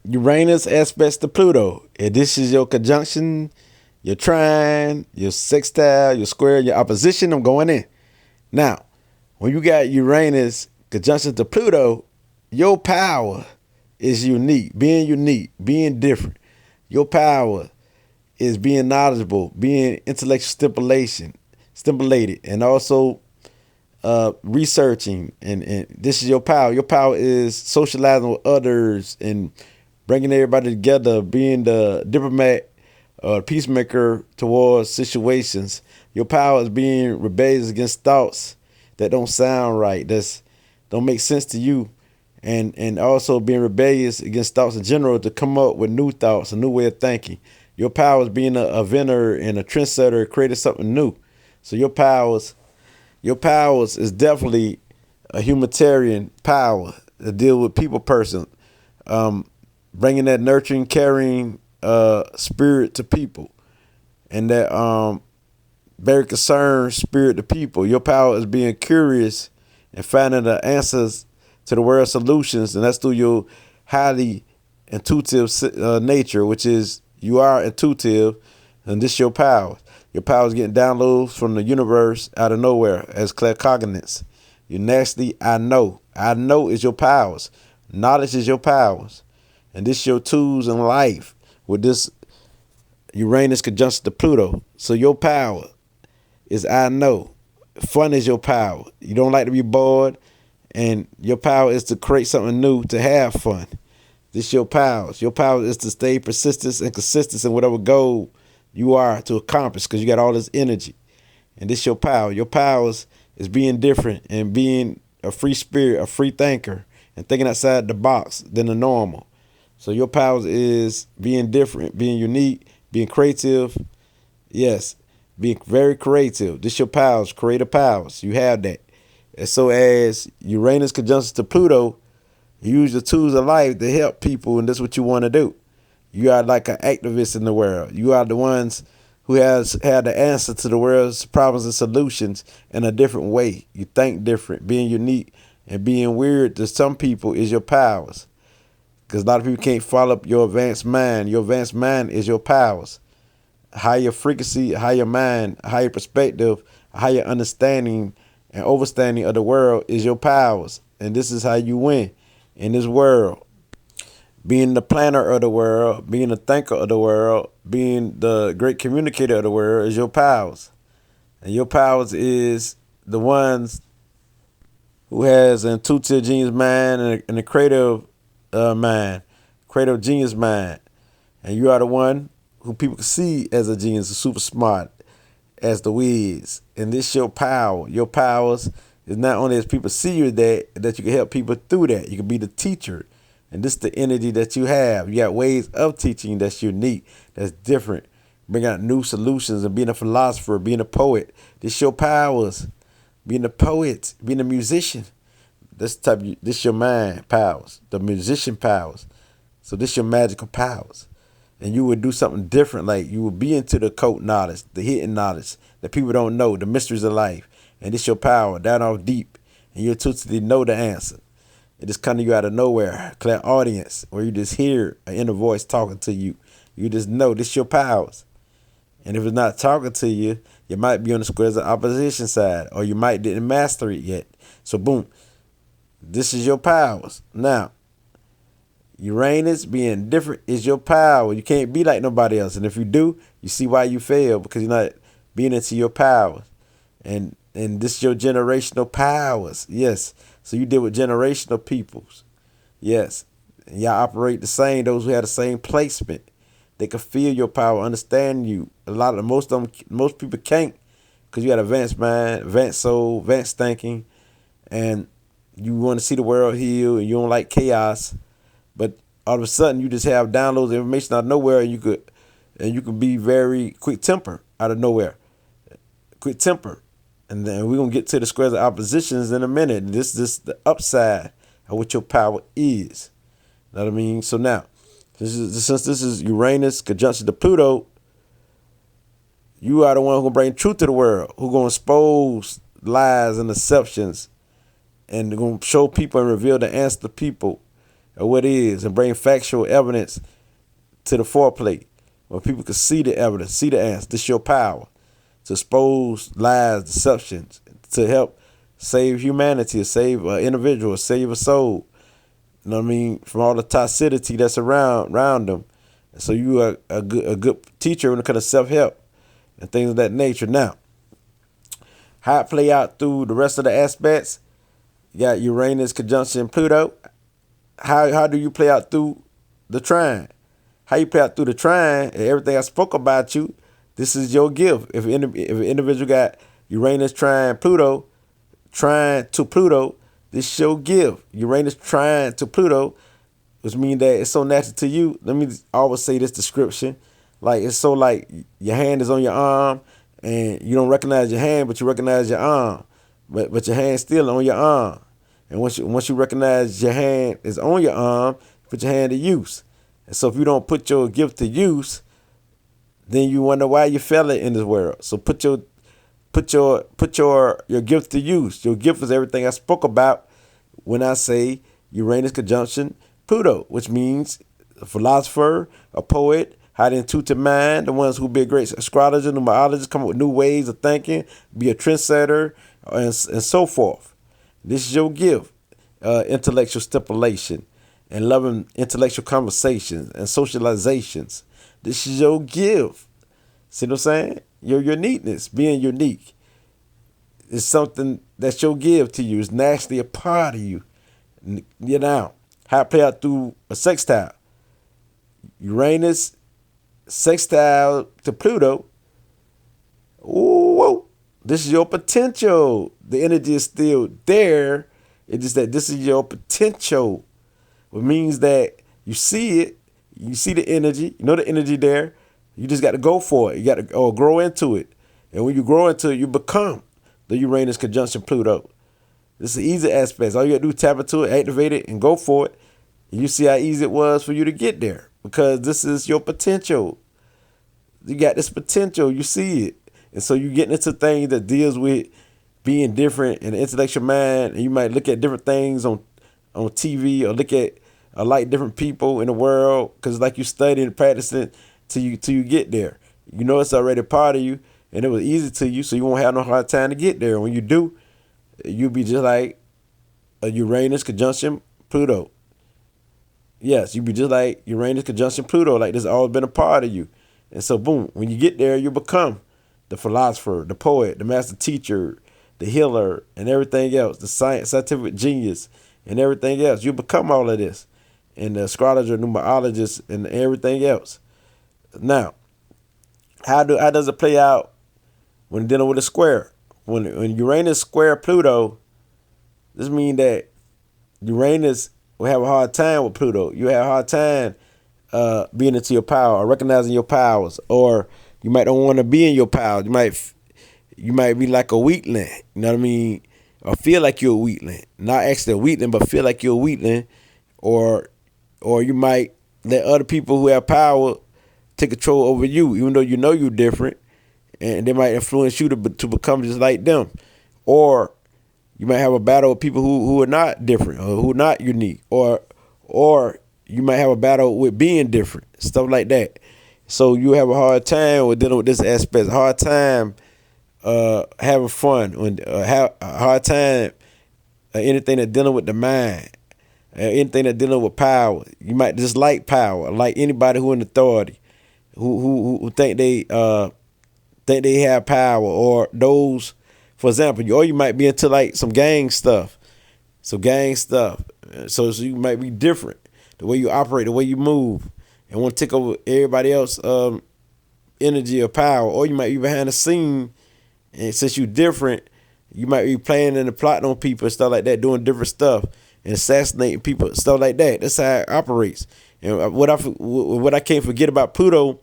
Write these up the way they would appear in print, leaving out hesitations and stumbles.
Uranus aspects to Pluto. And this is your conjunction, your trine, your sextile, your square, your opposition. I'm going in. Now, when you got Uranus conjunction to Pluto, your power is unique, being different. Your power is being knowledgeable, being intellectual stimulated, and also researching. And this is your power. Your power is socializing with others and bringing everybody together, being the diplomat or peacemaker towards situations. Your power is being rebellious against thoughts that don't sound right, that's don't make sense to you, and also being rebellious against thoughts in general to come up with new thoughts, a new way of thinking. Your power is being a inventor and a trendsetter, creating something new. So your powers is definitely a humanitarian power to deal with people person, bringing that nurturing, caring spirit to people, and that very concerned spirit to people. Your power is being curious and finding the answers to the world's solutions, and that's through your highly intuitive nature, which is you are intuitive, and this your power. Your power is getting downloads from the universe out of nowhere as claircognizance. You nasty, I know. I know is your powers. Knowledge is your powers. And this your tools in life with this Uranus conjunction to Pluto. So your power is I know. Fun is your power. You don't like to be bored, and your power is to create something new, to have fun. This your powers. Your power is to stay persistent and consistent in whatever goal you are to accomplish, because you got all this energy. And this your power. Your powers is being different and being a free spirit, a free thinker, and thinking outside the box than the normal. So your powers is being different, being unique, being creative. Yes, being very creative. This your powers, creative powers. You have that. And so as Uranus conjunction to Pluto, you use the tools of life to help people, and that's what you want to do. You are like an activist in the world. You are the ones who has had the answer to the world's problems and solutions in a different way. You think different, being unique and being weird to some people is your powers. Because a lot of people can't follow up your advanced mind. Your advanced mind is your powers. Higher frequency, higher mind, higher perspective, higher understanding and overstanding of the world is your powers. And this is how you win in this world. Being the planner of the world, being the thinker of the world, being the great communicator of the world is your powers. And your powers is the ones who has an intuitive genius mind and a creative mind, creative genius mind. And you are the one who people can see as a genius, super smart, as the Wiz. And this your power. Your powers is not only as people see you that you can help people through that. You can be the teacher. And this is the energy that you have. You got ways of teaching that's unique, that's different. Bring out new solutions and being a philosopher, being a poet. This your powers. Being a poet, being a musician. This your mind powers, the musician powers. So this your magical powers. And you would do something different, like you would be into the occult knowledge, the hidden knowledge that people don't know, the mysteries of life. And this your power, down off deep. And you intuitively know the answer. It just come to you out of nowhere, clear audience, where you just hear an inner voice talking to you. You just know this your powers. And if it's not talking to you, you might be on the squares of opposition side, or you might didn't master it yet. So boom, this is your powers. Now, Uranus being different is your power. You can't be like nobody else. And if you do, you see why you fail, because you're not being into your powers. And this is your generational powers. Yes. So you deal with generational peoples. Yes. And y'all operate the same, those who have the same placement. They can feel your power, understand you. Most people can't, because you got advanced mind, advanced soul, advanced thinking, and you want to see the world heal, and you don't like chaos. But all of a sudden, you just have downloads of information out of nowhere, and you could be very quick temper out of nowhere, quick temper, and then we're gonna get to the squares of oppositions in a minute. This is the upside of what your power is. You know what I mean? So now, since this is Uranus conjunction to Pluto, you are the one who gonna bring truth to the world, who gonna expose lies and deceptions, and gonna show people and reveal the answer to people. of what is and bring factual evidence to the foreplay where people can see the evidence, see the answer. This is your power to expose lies, deceptions, to help save humanity, save an individual, save a soul. You know what I mean? From all the toxicity that's around them. So you are a good teacher when it comes to self-help and things of that nature. Now, how it play out through the rest of the aspects? You got Uranus conjunction Pluto. How do you play out through the trine? How you play out through the trine and everything I spoke about you, this is your gift. If an individual got Uranus trine Pluto, trine to Pluto, this is your gift. Uranus trine to Pluto, which means that it's so natural to you. Let me always say this description. Like, it's so like your hand is on your arm and you don't recognize your hand, but you recognize your arm. But your hand's still on your arm. And once you recognize your hand is on your arm, put your hand to use. And so if you don't put your gift to use, then you wonder why you fell in this world. So put your gift to use. Your gift is everything I spoke about when I say Uranus conjunction Pluto, which means a philosopher, a poet, highly intuitive mind, the ones who be a great astrologer, numerologist, come up with new ways of thinking, be a trendsetter, and so forth. This is your gift. Intellectual stipulation and loving intellectual conversations and socializations. This is your gift. See what I'm saying? Your uniqueness, being unique, is something that's your gift to you. It's naturally a part of you. You know, how it play out through a sextile. Uranus sextile to Pluto. Ooh, this is your potential. The energy is still there. It's just that this is your potential. It means that you see it. You see the energy. You know the energy there. You just got to go for it. You got to grow into it. And when you grow into it, you become the Uranus conjunction Pluto. This is the easy aspects. All you got to do is tap into it, activate it, and go for it. And you see how easy it was for you to get there. Because this is your potential. You got this potential. You see it. And so you getting into things that deals with being different in the intellectual mind. And you might look at different things on TV or look at like different people in the world. Because like you studying and practicing till you get there. You know it's already a part of you. And it was easy to you. So you won't have no hard time to get there. When you do, you'll be just like a Uranus conjunction Pluto. Yes, you'll be just like Uranus conjunction Pluto. Like this has always been a part of you. And so, boom, when you get there, you become the philosopher, the poet, the master teacher, the healer, and everything else, the scientific genius, and everything else. You become all of this, and the astrologer, numerologist, and everything else. Now, how does it play out when dealing with a square? When Uranus square Pluto, this means that Uranus will have a hard time with Pluto. You have a hard time being into your power or recognizing your powers, or you might don't want to be in your power. You might be like a weakling, you know what I mean, or feel like you're a weakling. Not actually a weakling, but feel like you're a weakling, or you might let other people who have power take control over you, even though you know you're different, and they might influence you to become just like them, or you might have a battle with people who are not different or who are not unique, or you might have a battle with being different, stuff like that. So you have a hard time with dealing with this aspect, a hard time having fun, have a hard time anything that dealing with the mind, anything that dealing with power. You might dislike power, like anybody who in authority, who think they have power, or those, for example, or you might be into like some gang stuff. So you might be different, the way you operate, the way you move, and want to take over everybody else energy or power. Or you might be behind the scene, and since you're different, you might be planning and plotting on people and stuff like that, doing different stuff and assassinating people, stuff like that. That's how it operates. And what I can't forget about Pluto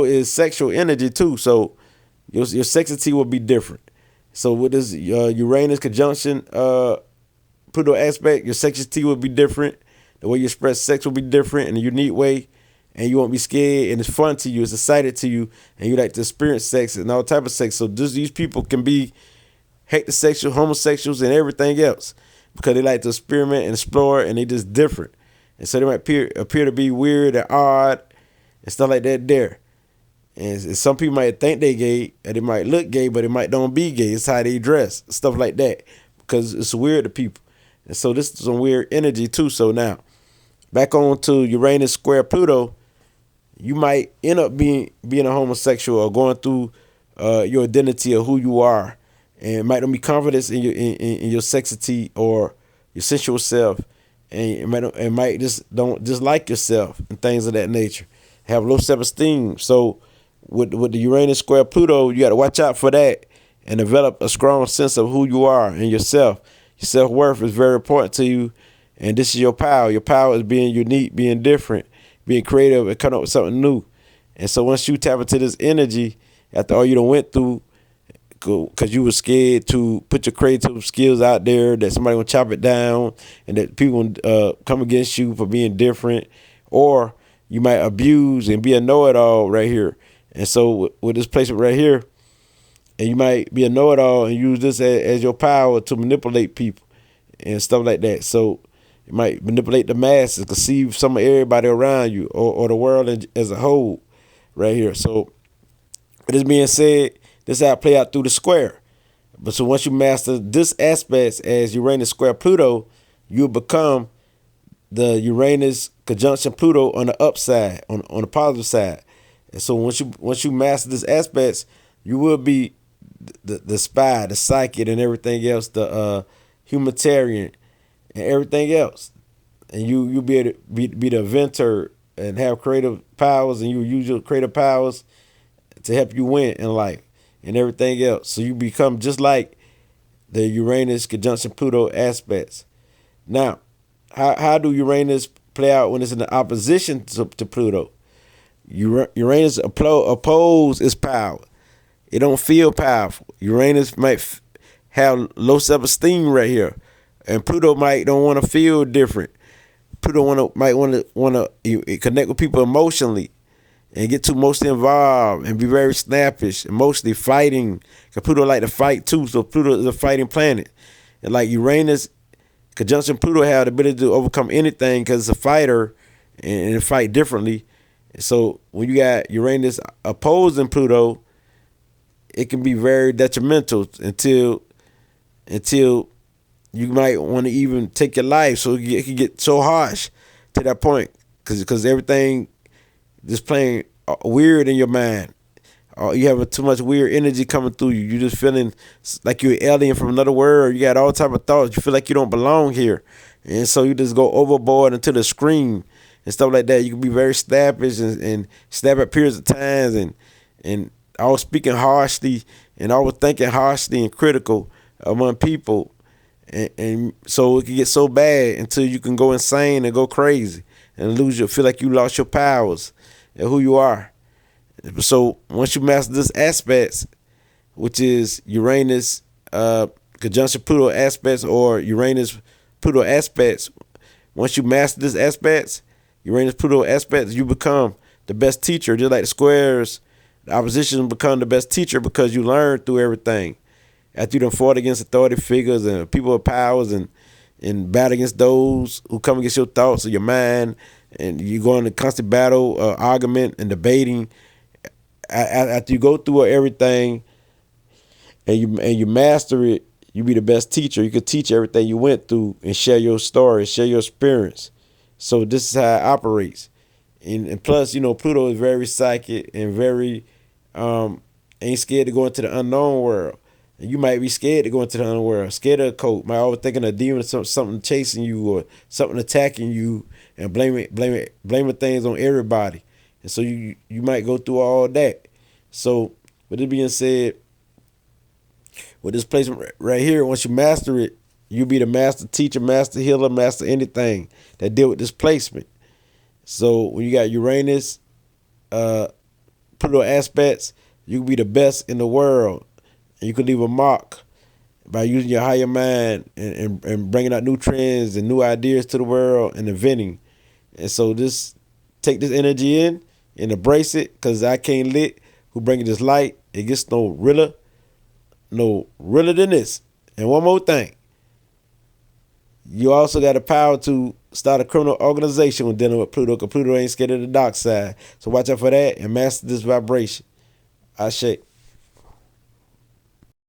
is sexual energy too. So your sexuality will be different. So with this Uranus conjunction Pluto aspect, your sexuality will be different. The way you express sex will be different in a unique way, and you won't be scared, and it's fun to you, it's excited to you, and you like to experience sex and all type of sex. So these people can be heterosexual, homosexuals, and everything else. because they like to experiment and explore, and they just different. And so they might appear to be weird and odd and stuff like that there. And some people might think they gay, and they might look gay, but it might don't be gay. It's how they dress, stuff like that, because it's weird to people. And so this is some weird energy too. So now, back on to Uranus square Pluto, you might end up being a homosexual or going through your identity of who you are, and it might not be confidence in your sexity or your sensual self, and it might just don't dislike yourself and things of that nature. Have low self-esteem. So with the Uranus square Pluto, you got to watch out for that and develop a strong sense of who you are and yourself. Your self-worth is very important to you, and this is your power. Your power is being unique, being different, being creative, and coming up with something new. And so once you tap into this energy, after all you done went through, because you were scared to put your creative skills out there, that somebody gonna chop it down, and that people come against you for being different, or you might abuse and be a know-it-all right here. And so with this placement right here, and you might be a know-it-all and use this as your power to manipulate people and stuff like that. So you might manipulate the masses, deceive some of everybody around you, or the world as a whole right here. So with this being said, this is how it play out through the square. But so once you master this aspect as Uranus square Pluto, you'll become the Uranus conjunction Pluto on the upside, on the positive side. And so once you master this aspects, you will be the spy, the psychic, and everything else, the humanitarian, and everything else. And you'll be able to be the inventor and have creative powers, and you use your creative powers to help you win in life and everything else. So you become just like the Uranus conjunction Pluto aspects. Now, how do Uranus play out when it's in the opposition to Pluto? Uranus oppose its power. It don't feel powerful. Uranus might have low self-esteem right here, and Pluto might don't want to feel different. Pluto might want to connect with people emotionally and get too emotionally involved and be very snappish, emotionally fighting. Because Pluto like to fight too, so Pluto is a fighting planet. And like Uranus conjunction Pluto have the ability to overcome anything because it's a fighter and fight differently. And so when you got Uranus opposing Pluto, it can be very detrimental until you might want to even take your life. So it can get so harsh to that point because everything just playing weird in your mind. You having too much weird energy coming through you. You're just feeling like you're an alien from another world. You got all type of thoughts. You feel like you don't belong here. And so you just go overboard into the screen and stuff like that. You can be very snappish and snap at periods of times and always speaking harshly and always thinking harshly and critical among people. And so it can get so bad until you can go insane and go crazy and feel like you lost your powers and who you are. So once you master this aspects, which is Uranus conjunction Pluto aspects or Uranus Pluto aspects, once you master this aspects, Uranus Pluto aspects, you become the best teacher. Just like the squares, the opposition become the best teacher because you learn through everything. After you done fought against authority figures and people with powers and battle against those who come against your thoughts or your mind, and you go into constant battle, argument, and debating. After you go through everything and you master it, you be the best teacher. You could teach everything you went through and share your story, share your experience. So this is how it operates. And plus, Pluto is very psychic and very ain't scared to go into the unknown world. And you might be scared to go into the unknown world, scared of a cult, might always thinking a demon, something chasing you or something attacking you, and blaming things on everybody. And so you might go through all that. So with it being said, with this placement right here, once you master it, you'll be the master teacher, master healer, master anything that deal with this placement. So when you got Uranus, Pluto aspects, you can be the best in the world. And you can leave a mark by using your higher mind and bringing out new trends and new ideas to the world and inventing. And so take this energy in and embrace it, because I can't lit who bringing this light. It gets no realer than this. And one more thing. You also got the power to start a criminal organization when dealing with Pluto, because Pluto ain't scared of the dark side. So watch out for that and master this vibration. Ashe.